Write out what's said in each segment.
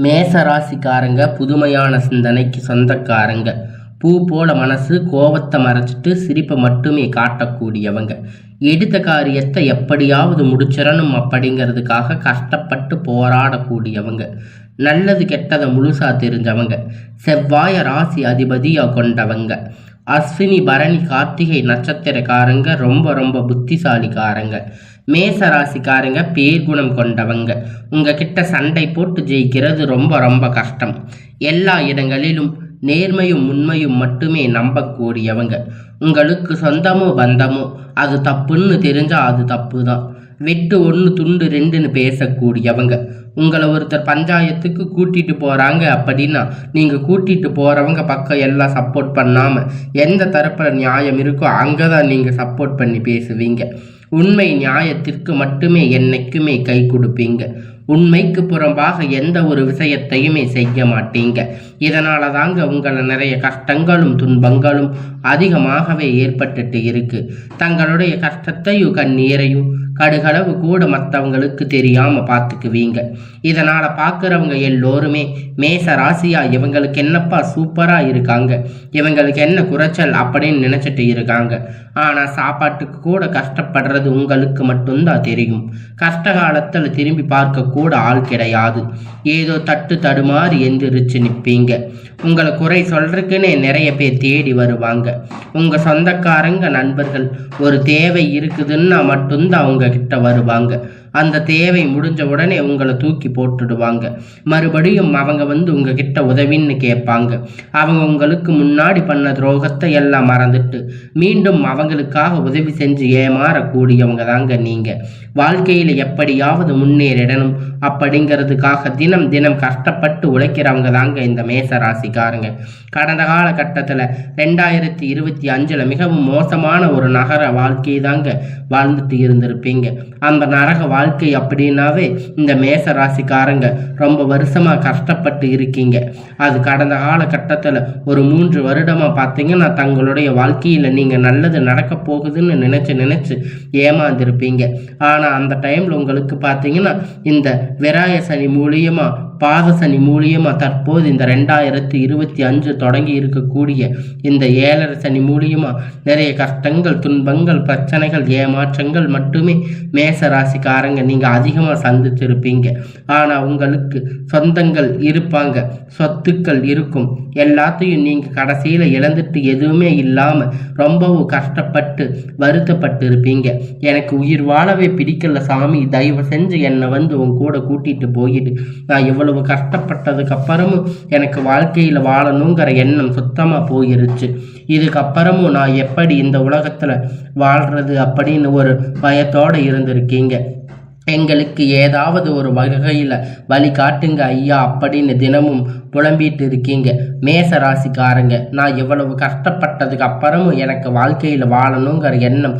மேச ராசிக்காரங்க புதுமையான சிந்தனைக்கு சொந்தக்காரங்க. பூ போல மனசு, கோவத்தை மறைச்சிட்டு சிரிப்பை மட்டுமே காட்டக்கூடியவங்க. எடுத்த காரியத்தை எப்படியாவது முடிச்சிடணும் அப்படிங்கிறதுக்காக கஷ்டப்பட்டு போராடக்கூடியவங்க. நல்லது கெட்டதை முழுசா தெரிஞ்சவங்க. செவ்வாய ராசி அதிபதியாக கொண்டவங்க. அஸ்வினி பரணி கார்த்திகை நட்சத்திரக்காரங்க ரொம்ப ரொம்ப புத்திசாலிக்காரங்க. மேச ராசிக்காரங்க பேர்குணம் கொண்டவங்க. உங்ககிட்ட சண்டை போட்டு ஜெயிக்கிறது ரொம்ப ரொம்ப கஷ்டம். எல்லா இடங்களிலும் நேர்மையும் உண்மையும் மட்டுமே நம்பக்கூடியவங்க. உங்களுக்கு சொந்தமோ பந்தமோ அது தப்புன்னு தெரிஞ்சா அது தப்பு தான். வெட்டு ஒன்று துண்டு ரெண்டுன்னு பேசக்கூடியவங்க. உங்களை ஒருத்தர் பஞ்சாயத்துக்கு கூட்டிட்டு போறாங்க அப்படின்னா நீங்க கூட்டிட்டு போறவங்க பக்கம் எல்லாம் சப்போர்ட் பண்ணாம எந்த தரப்புல நியாயம் இருக்கோ அங்கதான் நீங்க சப்போர்ட் பண்ணி பேசுவீங்க. உண்மை நியாயத்திற்கு மட்டுமே என்னைக்குமே கை கொடுப்பீங்க. உண்மைக்கு புறம்பாக எந்த ஒரு விஷயத்தையுமே செய்ய மாட்டீங்க. இதனால தாங்க உங்களை நிறைய கஷ்டங்களும் துன்பங்களும் அதிகமாகவே ஏற்பட்டுட்டு இருக்கு. தங்களுடைய கஷ்டத்தையும் கண்ணீரையும் கடுகளவு கூட மற்றவங்களுக்கு தெரியாம பார்த்துக்குவீங்க. இதனால பார்க்குறவங்க எல்லோருமே மேச ராசியா இவங்களுக்கு என்னப்பா சூப்பரா இருக்காங்க, இவங்களுக்கு என்ன குறைச்சல் அப்படின்னு நினைச்சிட்டு இருக்காங்க. ஆனா சாப்பாட்டுக்கு கூட கஷ்டப்படுறது உங்களுக்கு மட்டும்தான் தெரியும். கஷ்ட காலத்துல திரும்பி பார்க்க கூட ஆள் கிடையாது. ஏதோ தட்டு தடுமாறி எந்திரிச்சு நிற்பீங்க. உங்களை குறை சொல்றதுக்குன்னே நிறைய பேர் தேடி வருவாங்க. உங்க சொந்தக்காரங்க நண்பர்கள் ஒரு தேவை இருக்குதுன்னா மட்டும்தான் அவங்க கிட்ட வருவாங்க. அந்த தேவை முடிஞ்ச உடனே உங்களை தூக்கி போட்டுடுவாங்க. மறுபடியும் அவங்க வந்து உங்ககிட்ட உதவின்னு கேட்பாங்க. அவங்க உங்களுக்கு முன்னாடி பண்ண துரோகத்தை எல்லாம் மறந்துட்டு மீண்டும் அவங்களுக்காக உதவி செஞ்சு ஏமாறக்கூடியவங்க தாங்க நீங்க. வாழ்க்கையில எப்படியாவது முன்னேறிடணும் அப்படிங்கிறதுக்காக தினம் தினம் கஷ்டப்பட்டு உழைக்கிறவங்க தாங்க இந்த மேச ராசிக்காரங்க. கடந்த காலகட்டத்தில் 2025 மிகவும் மோசமான ஒரு நகர வாழ்க்கையை தாங்க வாழ்ந்துட்டு இருந்திருப்பீங்க. அந்த நரக வாழ்க்கை அப்படின்னாவே இந்த மேச ராசிக்காரங்க ரொம்ப வருஷமா கஷ்டப்பட்டு இருக்கீங்க. அது கடந்த காலகட்டத்தில் ஒரு 3 வருடமா பார்த்தீங்கன்னா தங்களுடைய வாழ்க்கையில நீங்க நல்லது நடக்க போகுதுன்னு நினைச்சு ஏமாந்திருப்பீங்க. ஆனா அந்த டைம்ல உங்களுக்கு பார்த்தீங்கன்னா இந்த விராய சனி மூலியமா பாத சனி மூலியமா தற்போது இந்த 2025 தொடங்கி இருக்கக்கூடிய இந்த 7.5 சனி மூலியமா நிறைய கஷ்டங்கள், துன்பங்கள், பிரச்சனைகள், ஏமாற்றங்கள் மட்டுமே மேச ராசிக்காரங்க நீங்க அதிகமா சந்திச்சிருப்பீங்க. ஆனா உங்களுக்கு சொந்தங்கள் இருப்பாங்க, சொத்துக்கள் இருக்கும். எல்லாத்தையும் நீங்க கடைசியில இழந்துட்டு எதுவுமே இல்லாம ரொம்பவும் கஷ்டப்பட்டு வருத்தப்பட்டு இருப்பீங்க. எனக்கு உயிர் வாழவே பிடிக்கல சாமி, தயவு செஞ்சு என்னை வந்து உன் கூட கூட்டிட்டு போயிட்டு நான் இவ்வளவு கஷ்டப்பட்டதுக்கு அப்புறமும் எனக்கு வாழ்க்கையில வாழணுங்கிற எண்ணம் சுத்தமா போயிருச்சு. இதுக்கப்புறமும் நான் எப்படி இந்த உலகத்துல வாழ்றது அப்படின்னு ஒரு பயத்தோட இருந்திருக்கீங்க. எங்களுக்கு ஏதாவது ஒரு வகையில் வழி காட்டுங்க ஐயா அப்படின்னு தினமும் புலம்பிட்டு இருக்கீங்க. மேச ராசிக்காரங்க நான் இவ்வளவு கஷ்டப்பட்டதுக்கு அப்புறமும் எனக்கு வாழ்க்கையில் வாழணுங்கிற எண்ணம்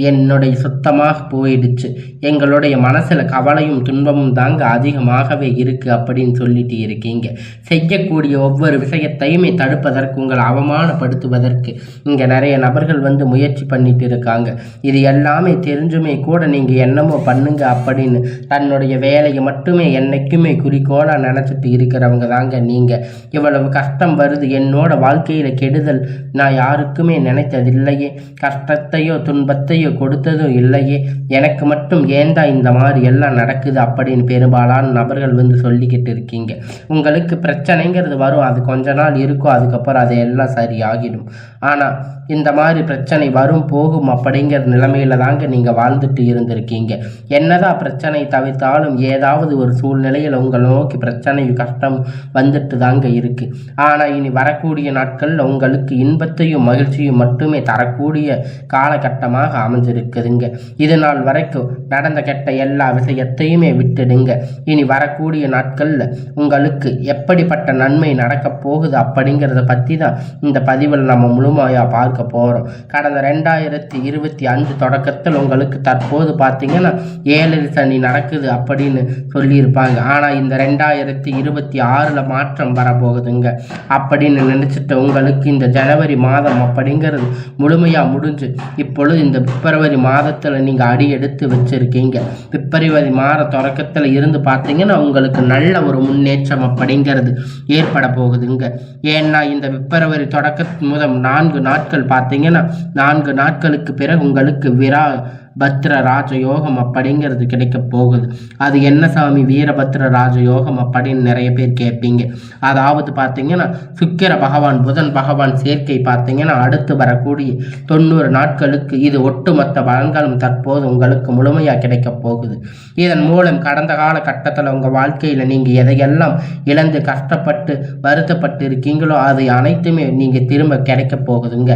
என்னுடைய சுத்தமாக போயிடுச்சு. எங்களுடைய மனசில் கவலையும் துன்பமும் தாங்க அதிகமாகவே இருக்குது அப்படின்னு சொல்லிட்டு இருக்கீங்க. செய்யக்கூடிய ஒவ்வொரு விஷயத்தையுமே தடுப்பதற்கு, உங்களை அவமானப்படுத்துவதற்கு இங்கே நிறைய நபர்கள் வந்து முயற்சி பண்ணிட்டு இருக்காங்க. இது எல்லாமே தெரிஞ்சுமே கூட நீங்கள் என்னமோ பண்ணுங்க அப்படின்னு தன்னுடைய வேலையை மட்டுமே என்னைக்குமே குறிக்கோளாக நினச்சிட்டு இருக்கிறவங்க தாங்க நீங்கள். இவ்வளவு கஷ்டம் வருது, என்னோட வாழ்க்கையில் கெடுதல் நான் யாருக்குமே நினைத்ததில்லையே, கஷ்டத்தையோ துன்பத்தையோ கொடுத்ததும் இல்லையே, எனக்கு மட்டும் ஏந்தா இந்த மாதிரி எல்லாம் நடக்குது அப்படின்னு பெரும்பாலான நபர்கள் வந்து சொல்லிக்கிட்டு இருக்கீங்க. உங்களுக்கு பிரச்சனைங்கிறது வரும், அது கொஞ்ச நாள் இருக்கும், அதுக்கப்புறம் அது எல்லாம் சரியாகிடும். ஆனால் இந்த மாதிரி பிரச்சனை வரும் போகும் அப்படிங்கிற நிலைமையில தாங்க நீங்கள் வாழ்ந்துட்டு இருந்திருக்கீங்க. என்னதான் பிரச்சனை தவிர்த்தாலும் ஏதாவது ஒரு சூழ்நிலையில் உங்களை நோக்கி பிரச்சனை கஷ்டம் வந்துட்டு தாங்க இருக்கு. ஆனால் இனி வரக்கூடிய நாட்களில் உங்களுக்கு இன்பத்தையும் மகிழ்ச்சியும் மட்டுமே தரக்கூடிய காலகட்டமாக அமைஞ்சிருக்குதுங்க. இது நாள் வரைக்கும் நடந்த கெட்ட எல்லா விஷயத்தையுமே விட்டுடுங்க. இனி வரக்கூடிய நாட்களில் உங்களுக்கு எப்படிப்பட்ட நன்மை நடக்க போகுது அப்படிங்கிறத பற்றி தான் இந்த பதிவில் நம்ம முழுமையாக பார்க்க போகிறோம். கடந்த 2025 தொடக்கத்தில் உங்களுக்கு தற்போது பார்த்தீங்கன்னா 7 சனி நடக்குது அப்படின்னு சொல்லியிருப்பாங்க. ஆனால் இந்த 2026 மாற்றம் வரப்போகுதுங்க அப்படின்னு நினச்சிட்டு உங்களுக்கு இந்த ஜனவரி மாதம் அப்படிங்கிறது முழுமையாக முடிஞ்சு இப்பொழுது இந்த பிப்ரவரி மாதத்தில் நீங்கள் அடி எடுத்து வச்சுருக்கீங்க. பிப்ரவரி மாத தொடக்கத்தில் இருந்து பார்த்தீங்கன்னா உங்களுக்கு நல்ல ஒரு முன்னேற்றம் அப்படிங்கிறது ஏற்பட போகுதுங்க. ஏன்னா இந்த பிப்ரவரி தொடக்க முதல் 4 நாட்கள் பார்த்தீங்கன்னா 4 நாட்களுக்கு பிறகு உங்களுக்கு பத்ர ராஜயோகம் அப்படிங்கிறது கிடைக்க போகுது. அது என்ன சாமி வீரபத்ர ராஜயோகம் அப்படின்னு நிறைய பேர் கேட்பீங்க. அதாவது பார்த்தீங்கன்னா சுக்கிர பகவான் புதன் பகவான் சேர்க்கை பார்த்தீங்கன்னா அடுத்து வரக்கூடிய 90 நாட்களுக்கு இது ஒட்டுமொத்த பலன்களும் தற்போது உங்களுக்கு முழுமையாக கிடைக்க போகுது. இதன் மூலம் கடந்த கால கட்டத்தில் உங்கள் வாழ்க்கையில் நீங்கள் எதையெல்லாம் இழந்து கஷ்டப்பட்டு வருத்தப்பட்டு இருக்கீங்களோ அது அனைத்துமே நீங்கள் திரும்ப கிடைக்க போகுதுங்க.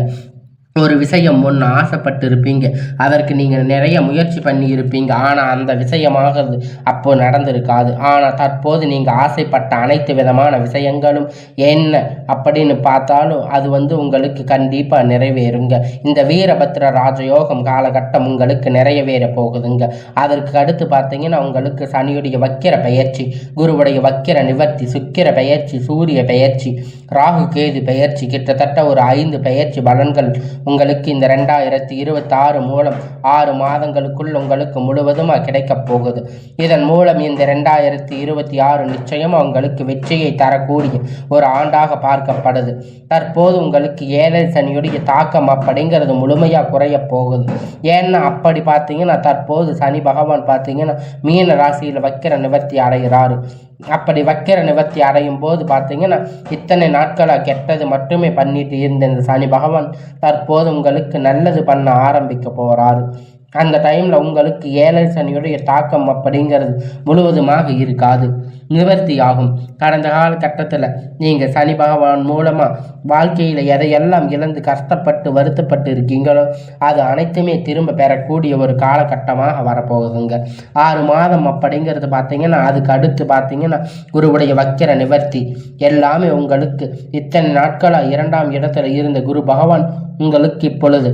ஒரு விஷயம் ஒன்று ஆசைப்பட்டு இருப்பீங்க, அதற்கு நீங்கள் நிறைய முயற்சி பண்ணி இருப்பீங்க, ஆனால் அந்த விஷயமாக அப்போ நடந்திருக்காது. ஆனால் தற்போது நீங்கள் ஆசைப்பட்ட அனைத்து விதமான விஷயங்களும் என்ன அப்படின்னு பார்த்தாலும் அது உங்களுக்கு கண்டிப்பாக நிறைவேறுங்க. இந்த வீரபத்ர ராஜயோகம் காலகட்டம் உங்களுக்கு நிறைவேற போகுதுங்க. அதற்கு அடுத்து பார்த்தீங்கன்னா உங்களுக்கு சனியுடைய வக்கிர பெயர்ச்சி, குருவுடைய வக்கிர நிவர்த்தி, சுக்கிர பெயர்ச்சி, சூரிய பெயர்ச்சி, ராகு கேது பெயர்ச்சி, கிட்டத்தட்ட ஒரு 5 பெயர்ச்சி பலன்கள் உங்களுக்கு இந்த 2026 மூலம் 6 மாதங்களுக்குள் உங்களுக்கு முழுவதுமாக கிடைக்கப் போகுது. இதன் மூலம் இந்த 2026 நிச்சயம் உங்களுக்கு வெற்றியை தரக்கூடிய ஒரு ஆண்டாக பார்க்கப்படுது. தற்போது உங்களுக்கு 7 சனியுடைய தாக்கம் அப்படிங்கிறது முழுமையாக குறைய போகுது. ஏன்னா அப்படி பார்த்தீங்கன்னா தற்போது சனி பகவான் பார்த்தீங்கன்னா மீன ராசியில் வக்கிர நிவர்த்தி அடைகிறாரு. அப்படி வக்கிர நிவர்த்தி அடையும் போது பார்த்தீங்கன்னா இத்தனை நாட்களாக கெட்டது மட்டுமே பண்ணிட்டு இருந்த இந்த சனி பகவான் தற்போது உங்களுக்கு நல்லது பண்ண ஆரம்பிக்க போகிறாரு. அந்த டைமில் உங்களுக்கு 7 சனியுடைய தாக்கம் அப்படிங்கிறது முழுவதுமாக இருக்காது, நிவர்த்தி ஆகும். கடந்த காலகட்டத்தில் நீங்கள் சனி பகவான் மூலமாக வாழ்க்கையில் எதையெல்லாம் இழந்து கஷ்டப்பட்டு வருத்தப்பட்டு இருக்கீங்களோ அது அனைத்துமே திரும்ப பெறக்கூடிய ஒரு காலகட்டமாக வரப்போகுதுங்க. 6 மாதம் அப்படிங்கிறது பார்த்தீங்கன்னா அதுக்கு அடுத்து பார்த்தீங்கன்னா குருவுடைய வக்கிர நிவர்த்தி எல்லாமே உங்களுக்கு இத்தனை நாட்களாக 2ஆம் இடத்துல இருந்த குரு பகவான் உங்களுக்கு இப்பொழுது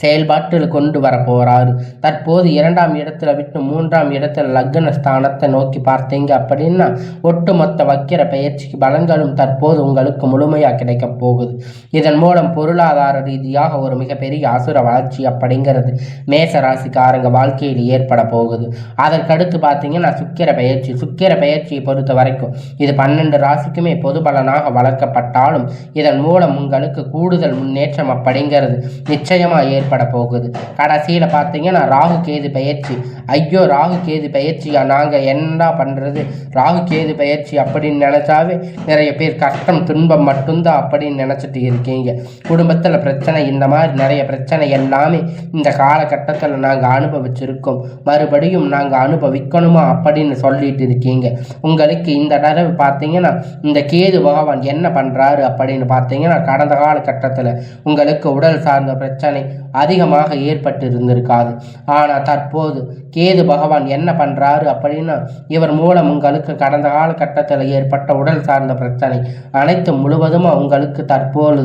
செயல்பாட்டில் கொண்டு வர போகிறாரு. தற்போது 2ஆம் இடத்துல விட்டு 3ஆம் இடத்துல லக்ன ஸ்தானத்தை நோக்கி பார்த்தீங்க அப்படின்னா ஒட்டுமொத்த வக்கிர பயிற்சிக்கு பலன்களும் தற்போது உங்களுக்கு முழுமையாக கிடைக்க போகுது. இதன் மூலம் பொருளாதார ரீதியாக ஒரு மிகப்பெரிய அசுர வளர்ச்சி அப்படிங்கிறது மேச ராசிக்காரங்க வாழ்க்கையில் ஏற்பட போகுது. அதற்கடுத்து பார்த்தீங்கன்னா சுக்கிர பயிற்சியை பொறுத்த வரைக்கும் இது 12 ராசிக்குமே பொது பலனாக வளர்க்கப்பட்டாலும் இதன் மூலம் உங்களுக்கு கூடுதல் முன்னேற்றம் அப்படிங்கிறது நிச்சயமாக ஏற்பட போகுது. கடைசியில் பார்த்தீங்கன்னா ராகு கேது பயிற்சி. ஐயோ ராகு கேது பயிற்சியா, நாங்கள் என்னடா பண்ணுறது, ராகு கேது பயிற்சி அப்படின்னு நினச்சாவே நிறைய பேர் கஷ்டம் துன்பம் மட்டும்தான் அப்படின்னு நினச்சிட்டு இருக்கீங்க. குடும்பத்தில் பிரச்சனை, இந்த மாதிரி நிறைய பிரச்சனை எல்லாமே இந்த காலகட்டத்தில் நாங்கள் அனுபவிச்சிருக்கோம், மறுபடியும் நாங்கள் அனுபவிக்கணுமா அப்படின்னு சொல்லிட்டு இருக்கீங்க. உங்களுக்கு இந்த தடவை பார்த்தீங்கன்னா இந்த கேது பகவான் என்ன பண்ணுறாரு அப்படின்னு பார்த்தீங்கன்னா கடந்த காலகட்டத்தில் உங்களுக்கு உடல் சார்ந்த பிரச்சனை அதிகமாக ஏற்பட்டு இருந்திருக்காது. ஆனால் தற்போது கேது பகவான் என்ன பண்ணுறாரு அப்படின்னா இவர் மூலம் உங்களுக்கு கடந்த காலகட்டத்தில் ஏற்பட்ட உடல் சார்ந்த பிரச்சனை அனைத்தும் முழுவதுமாக உங்களுக்கு தற்போது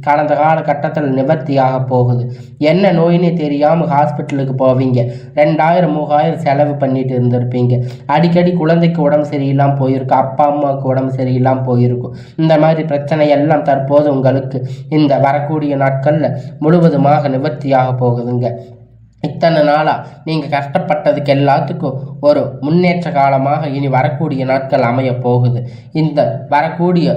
கடந்த காலகட்டத்தில் நிவர்த்தியாக போகுது. என்ன நோயினே தெரியாமல் ஹாஸ்பிட்டலுக்கு போவீங்க, 2000-3000 செலவு பண்ணிட்டு இருந்திருப்பீங்க. அடிக்கடி குழந்தைக்கு உடம்பு சரியில்லாமல் போயிருக்கும், அப்பா அம்மாவுக்கு உடம்பு சரியில்லாமல் போயிருக்கும். இந்த மாதிரி பிரச்சனை எல்லாம் தற்போது உங்களுக்கு இந்த வரக்கூடிய நாட்களில் முழுவதுமாக நிவர்த்தியாக போகுதுங்க. இத்தனை நாளாக நீங்கள் கஷ்டப்பட்டதுக்கு எல்லாத்துக்கும் ஒரு முன்னேற்ற காலமாக இனி வரக்கூடிய நாட்கள் அமைய போகுது. இந்த வரக்கூடிய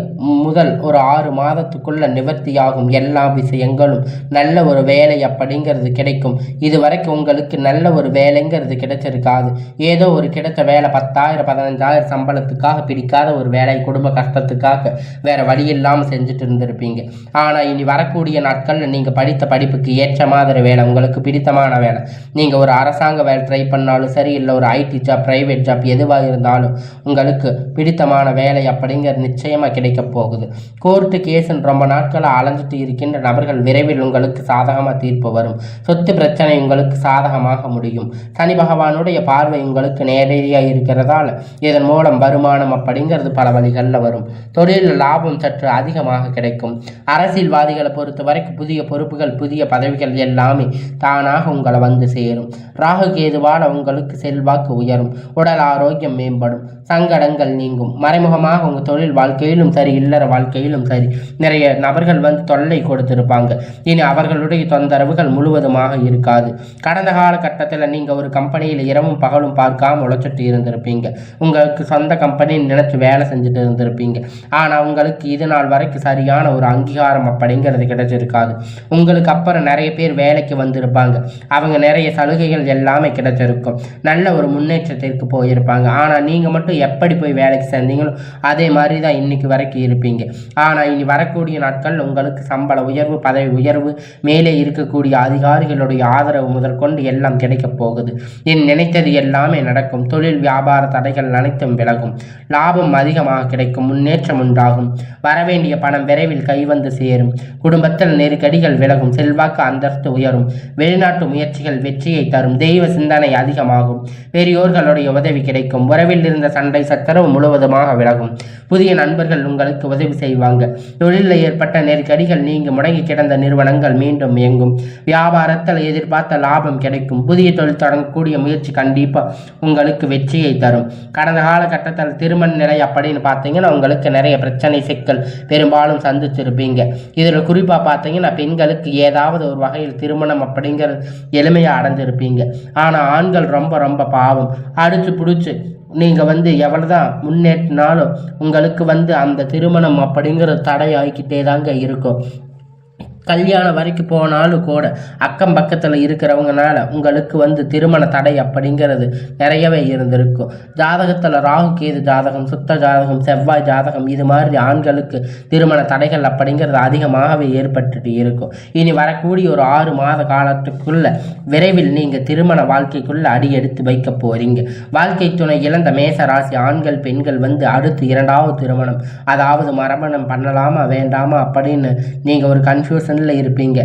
முதல் ஒரு 6 மாதத்துக்குள்ள நிவர்த்தியாகும் எல்லா விஷயங்களும். நல்ல ஒரு வேலை அப்படிங்கிறது கிடைக்கும். இது வரைக்கும் உங்களுக்கு நல்ல ஒரு வேலைங்கிறது கிடைச்சிருக்காது. ஏதோ ஒரு கிடைச்ச வேலை 10,000-15,000 சம்பளத்துக்காக பிடிக்காத ஒரு வேலை, குடும்ப கஷ்டத்துக்காக வேற வழி இல்லாமல் செஞ்சுட்டு இருந்திருப்பீங்க. ஆனால் இனி வரக்கூடிய நாட்களில் நீங்கள் படித்த படிப்புக்கு ஏற்ற மாதிரி வேலை, உங்களுக்கு பிடித்தமான வேலை, நீங்கள் ஒரு அரசாங்க வேலை ட்ரை பண்ணாலும் சரி, இல்லை ஒரு ஐடி ஜாப், பிரைவேட் ஜாப் எதுவாக இருந்தாலும் உங்களுக்கு பிடித்தமான வேலை அப்படிங்கிறது நிச்சயமாக கிடைக்க போகுது. கோர்ட்டு கேஸுன்னு ரொம்ப நாட்களாக அலைஞ்சிட்டு இருக்கின்ற நபர்கள் விரைவில் உங்களுக்கு சாதகமாக தீர்ப்பு வரும். சொத்து பிரச்சனை உங்களுக்கு சாதகமாக முடியும். சனி பகவானுடைய பார்வை உங்களுக்கு நேரடியாக இருக்கிறதால இதன் மூலம் வருமானம் அப்படிங்கிறது பல வழிகளில் வரும். தொழில் லாபம் சற்று அதிகமாக கிடைக்கும். அரசியல்வாதிகளை பொறுத்த வரைக்கும் புதிய பொறுப்புகள், புதிய பதவிகள் எல்லாமே தானாக உங்களை வந்து வந்து சேரும். ராகு கேதுவால உங்களுக்கு செல்வாக்கு உயரும், உடல் ஆரோக்கியம் மேம்படும், சங்கடங்கள் நீங்கும். மறைமுகமாக உங்கள் தொழில் வாழ்க்கையிலும் சரி, இல்லற வாழ்க்கையிலும் சரி, நிறைய நபர்கள் வந்து தொல்லை கொடுத்திருப்பாங்க. இனி அவர்களுடைய தொந்தரவுகள் முழுவதுமாக இருக்காது. கடந்த காலகட்டத்தில் நீங்கள் ஒரு கம்பெனியில் இரவும் பகலும் பார்க்காம உழைச்சிட்டு இருந்திருப்பீங்க. உங்களுக்கு சொந்த கம்பெனின்னு நினைச்சு வேலை செஞ்சுட்டு இருந்திருப்பீங்க. ஆனால் உங்களுக்கு இது நாள் வரைக்கும் சரியான ஒரு அங்கீகாரம் அப்படிங்கிறது கிடைச்சிருக்காது. உங்களுக்கு அப்புறம் நிறைய பேர் வேலைக்கு வந்திருப்பாங்க. அவங்க நிறைய சலுகைகள் எல்லாமே கிடைச்சிருக்கும். நல்ல ஒரு முன்னேற்றத்திற்கு போயிருப்பாங்க. ஆனால் நீங்கள் மட்டும் எப்படி போய் வேலைக்கு சேர்ந்தீங்களோ அதே மாதிரி தான் இன்னைக்கு வரைக்கும் இருப்பீங்க. ஆனால் இனி வரக்கூடிய நாட்கள் உங்களுக்கு சம்பள உயர்வு, பதவி உயர்வு, மேலே இருக்கக்கூடிய அதிகாரிகளுடைய ஆதரவு முதல் கொண்டு எல்லாம் கிடைக்கப் போகுது. நினைத்தது எல்லாமே நடக்கும். தொழில் வியாபார தடைகள் அனைத்தும் விலகும். லாபம் அதிகமாக கிடைக்கும். முன்னேற்றம் உண்டாகும். வரவேண்டிய பணம் விரைவில் கைவந்து சேரும். குடும்பத்தில் நெருக்கடிகள் விலகும். செல்வாக்கு அந்தஸ்து உயரும். வெளிநாட்டு முயற்சிகள் வெற்றியை தரும். தெய்வ சிந்தனை அதிகமாகும். பெரியோர்களுடைய உதவி கிடைக்கும். உறவில் இருந்த சண்டை சச்சரவு முழுவதுமாக விலகும். புதிய நண்பர்கள் உங்களுக்கு உதவி செய்வாங்க. தொழிலில் ஏற்பட்ட நெருக்கடிகள் நீங்க முடங்கி கிடந்த நிறுவனங்கள் மீண்டும் இயங்கும். வியாபாரத்தில் எதிர்பார்த்த லாபம் கிடைக்கும். புதிய தொழில் தொடங்கக்கூடிய முயற்சி கண்டிப்பா உங்களுக்கு வெற்றியை தரும். கடந்த காலகட்டத்தில் திருமண நிலை அப்படின்னு பார்த்தீங்கன்னா உங்களுக்கு நிறைய பிரச்சனை சிக்கல் பெரும்பாலும் சந்திச்சிருப்பீங்க. இதில் குறிப்பாக பார்த்தீங்கன்னா பெண்களுக்கு ஏதாவது ஒரு வகையில் திருமணம் அப்படிங்கிறது எளிமையாக அடைஞ்சிருப்பீங்க. ஆனால் ஆண்கள் ரொம்ப ரொம்ப பாவம். அடிச்சு பிடிச்சி நீங்கள் வந்து எவ்வளோதான் முன்னேற்றினாலும் உங்களுக்கு வந்து அந்த திருமணம் அப்படிங்கிற தடை ஆகிக்கிட்டே தாங்க இருக்கும். கல்யாணம் வரைக்கும் போனாலும் கூட அக்கம் பக்கத்தில் இருக்கிறவங்கனால உங்களுக்கு வந்து திருமண தடை அப்படிங்கிறது நிறையவே இருந்திருக்கும். ஜாதகத்தில் ராகு கேது ஜாதகம், சுத்த ஜாதகம், செவ்வாய் ஜாதகம், இது மாதிரி ஆண்களுக்கு திருமண தடைகள் அப்படிங்கிறது அதிகமாகவே ஏற்பட்டுட்டு இருக்கும். இனி வரக்கூடிய ஒரு 6 மாத காலத்துக்குள்ள விரைவில் நீங்கள் திருமண வாழ்க்கைக்குள்ள அடி எடுத்து வைக்க போறீங்க. வாழ்க்கை துணை இழந்த மேச ராசி ஆண்கள் பெண்கள் வந்து அடுத்து 2வது திருமணம், அதாவது மரமணம் பண்ணலாமா வேண்டாமா அப்படின்னு நீங்கள் ஒரு கன்ஃபியூஷன் இருப்பீங்க.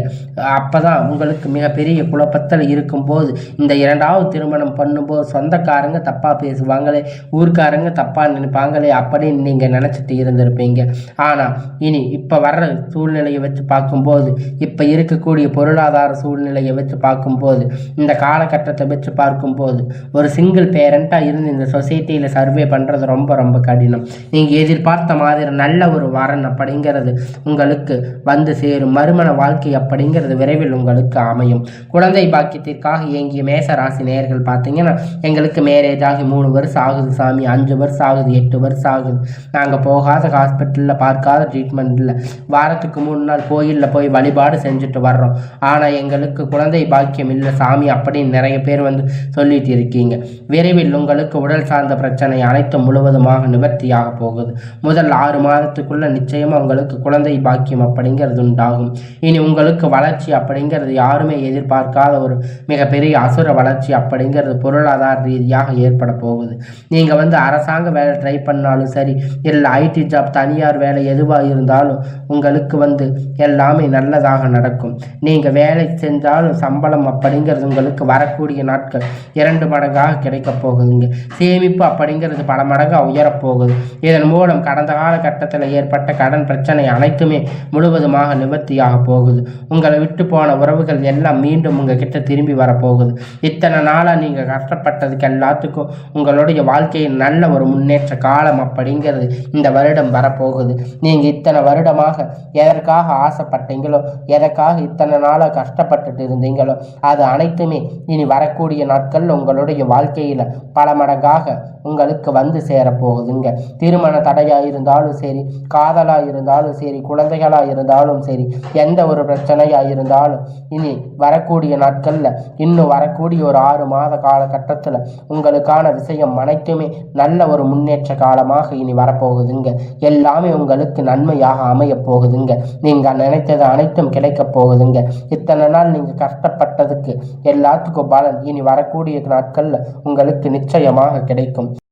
அப்பதான் உங்களுக்கு மிகப்பெரிய குழப்பத்தில் இருக்கும்போது இந்த 2வது திருமணம் பண்ணும்போது சொந்தக்காரங்க தப்பா பேசுவாங்களே, ஊர்க்காரங்க தப்பா நினைப்பாங்களே அப்படின்னு நீங்க நினைச்சிட்டு இருந்திருப்பீங்க. ஆனா இனி இப்ப வர்ற சூழ்நிலையை வச்சு பார்க்கும்போது, இப்ப இருக்கக்கூடிய பொருளாதார சூழ்நிலையை வச்சு பார்க்கும்போது, இந்த காலகட்டத்தை வச்சு பார்க்கும்போது ஒரு சிங்கிள் பேரண்டா இருந்து இந்த சொசைட்டியில சர்வே பண்றது ரொம்ப ரொம்ப கடினம். நீங்க எதிர்பார்த்த மாதிரி நல்ல ஒரு வரன் அப்படிங்கிறது உங்களுக்கு வந்து சேரும். மறுமண வாழ்க்கை அப்படிங்கிறது விரைவில் உங்களுக்கு அமையும். குழந்தை பாக்கியத்திற்காக இயங்கிய மேச ராசி நேயர்கள் பார்த்தீங்கன்னா எங்களுக்கு மேரேஜ் ஆகி 3 வருஷம் ஆகுது சாமி, 5 வருஷம் ஆகுது, 8 வருஷம் ஆகுது, நாங்கள் போகாத ஹாஸ்பிட்டலில் பார்க்காத ட்ரீட்மெண்ட் இல்லை, வாரத்துக்கு 3 நாள் கோயிலில் போய் வழிபாடு செஞ்சுட்டு வர்றோம், ஆனால் எங்களுக்கு குழந்தை பாக்கியம் இல்லை சாமி அப்படின்னு நிறைய பேர் வந்து சொல்லிட்டு இருக்கீங்க. விரைவில் உங்களுக்கு உடல் சார்ந்த பிரச்சனை அனைத்தும் முழுவதுமாக நிவர்த்தியாக போகுது. முதல் 6 மாதத்துக்குள்ள நிச்சயமா உங்களுக்கு குழந்தை பாக்கியம் அப்படிங்கிறது உண்டாகும். இனி உங்களுக்கு வளர்ச்சி அப்படிங்கிறது யாருமே எதிர்பார்க்காத ஒரு மிகப்பெரிய அசுர வளர்ச்சி அப்படிங்கிறது பொருளாதார ரீதியாக ஏற்பட போகுது. நீங்கள் வந்து அரசாங்க வேலை ட்ரை பண்ணாலும் சரி, இல்லை ஐடி ஜாப், தனியார் வேலை எதுவாக இருந்தாலும் உங்களுக்கு வந்து எல்லாமே நல்லதாக நடக்கும். நீங்கள் வேலை செஞ்சாலும் சம்பளம் அப்படிங்கிறது உங்களுக்கு வரக்கூடிய நாட்கள் 2 மடங்காக கிடைக்க போகுதுங்க. சேமிப்பு அப்படிங்கிறது பல மடங்காக உயரப்போகுது. இதன் மூலம் கடந்த காலகட்டத்தில் ஏற்பட்ட கடன் பிரச்சனை அனைத்துமே முழுவதுமாக நிவர்த்தியாக போகுது. உங்களை விட்டு போன உறவுகள் எல்லாம் மீண்டும் உங்ககிட்ட திரும்பி வரப்போகுது. இத்தனை நாளாக நீங்கள் கஷ்டப்பட்டதுக்கு எல்லாத்துக்கும் உங்களுடைய வாழ்க்கையில் நல்ல ஒரு முன்னேற்ற காலம் அப்படிங்கிறது இந்த வருடம் வரப்போகுது. நீங்கள் இத்தனை வருடமாக எதற்காக ஆசைப்பட்டீங்களோ, எதற்காக இத்தனை நாளாக கஷ்டப்பட்டுட்டு இருந்தீங்களோ அது அனைத்துமே இனி வரக்கூடிய நாட்கள் உங்களுடைய வாழ்க்கையில் பல மடங்காக உங்களுக்கு வந்து சேரப்போகுதுங்க. திருமண தடையாக இருந்தாலும் சரி, காதலாக இருந்தாலும் சரி, குழந்தைகளாக இருந்தாலும் சரி, எந்த ஒரு பிரச்சனையாக இருந்தாலும் இனி வரக்கூடிய நாட்களில், இன்னும் வரக்கூடிய ஒரு 6 மாத காலகட்டத்தில் உங்களுக்கான விஷயம் அனைத்துமே நல்ல ஒரு முன்னேற்ற காலமாக இனி வரப்போகுதுங்க. எல்லாமே உங்களுக்கு நன்மையாக அமைய போகுதுங்க. நீங்கள் நினைத்தது அனைத்தும் கிடைக்க போகுதுங்க. இத்தனை நாள் நீங்கள் கஷ்டப்பட்டதுக்கு எல்லாத்துக்கும் பலன் இனி வரக்கூடிய நாட்களில் உங்களுக்கு நிச்சயமாக கிடைக்கும்.